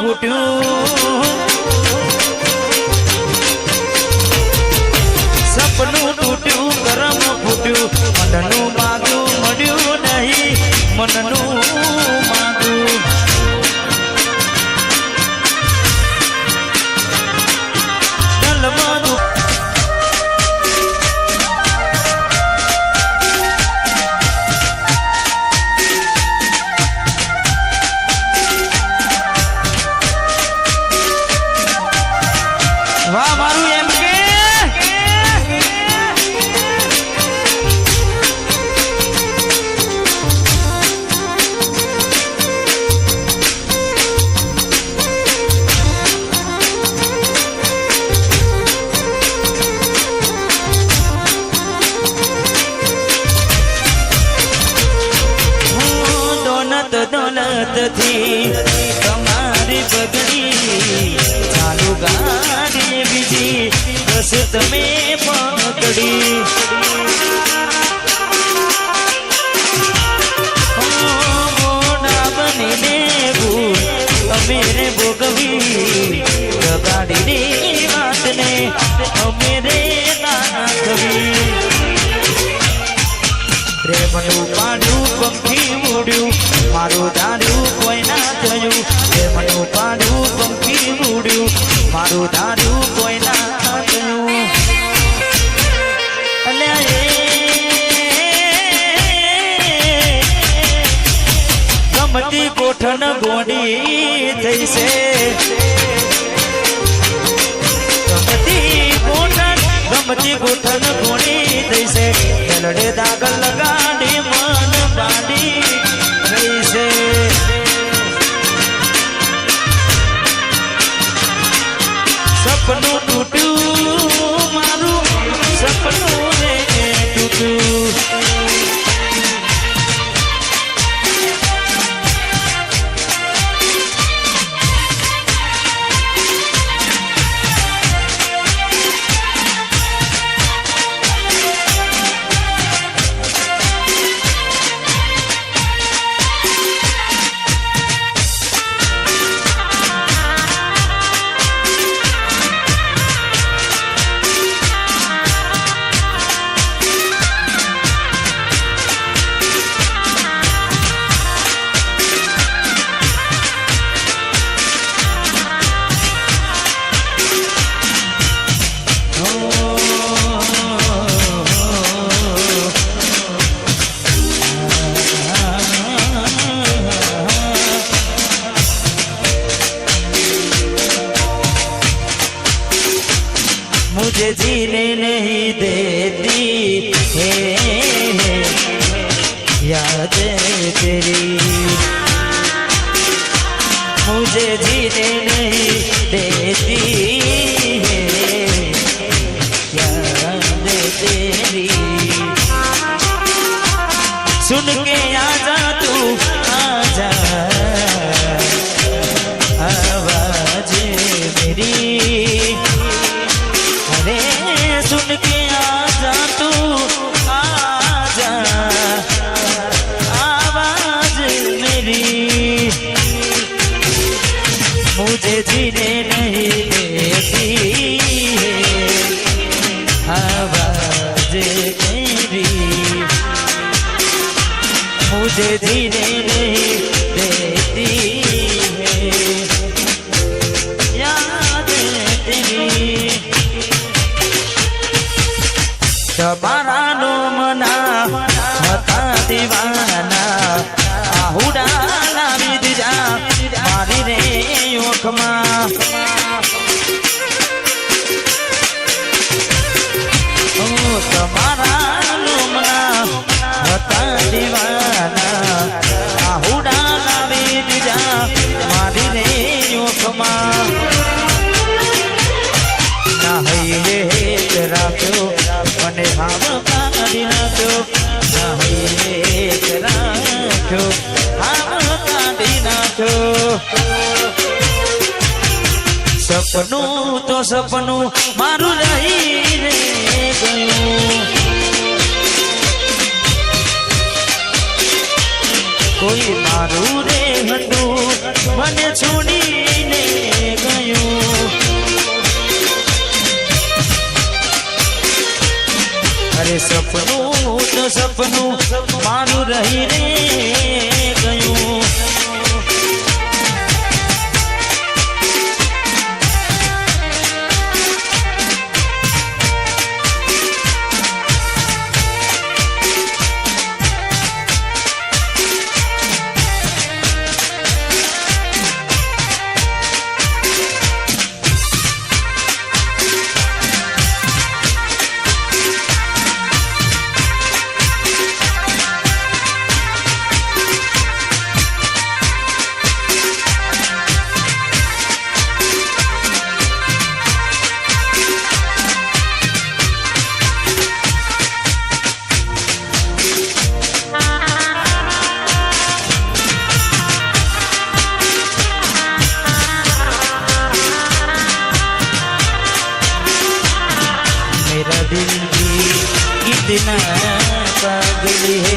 ફૂટ્યું સપનું તૂટ્યું કરમ ફૂટ્યું મનનું માગ્યું મળ્યું નહીં મનનું માગ્યું વાહ મારું એમ કે દોલત થી તમારી બગડી ચાલુ ગાડી બીજી બસ તમે પકડી મોડા બનીને ભૂલ અમે રે ભોગવી ગાડીની વાતને અમે રે ના થવી પ્રેમનું પાડ્યું પંખી ઉડ્યું મારું ધાર્યું કોઈ ના થયું પ્રેમનું પાડ્યું પંખી ઉડ્યું મારું ધાર્યું કોઈ ના થયું ગમતી કોઠન ગોડી થઈ છે ગમતી કોઠન ગોડી થઈ છે લડે દાગલ લગાડી મન બાડી ગઈ છે સપનું તૂટ્યું મારું સપનું ને તૂટ્યું मुझे जीने नहीं देती है याद तेरी मुझे जीने नहीं देती है याद तेरी सुन के आजा तू आजा आवाज मेरी सुन के आजा तू आजा आवाज मेरी मुझे जीने नहीं देती आवाज मेरी मुझे जीने नहीं देती याद तेरी તમારા નો મના હતા દીવાના આહુડા લાવી દીધા મારી રે ઓખમાં તમારા નો મના હતા દીવાના આહુડા લાવી દીધા મારી રે ઓખમાં ના હૈયે રાખ્યો મને હાવ કાઢી નાખ્યો રાખ્યો હાવ કાઢી નાખ્યો સપનું તો સપનું મારું રહીને ગયું કોઈ મારું રે હતું મને છોડીને અરે સપનું તો સપનું મારું રહીને ગયું दिल भी कितना पागल है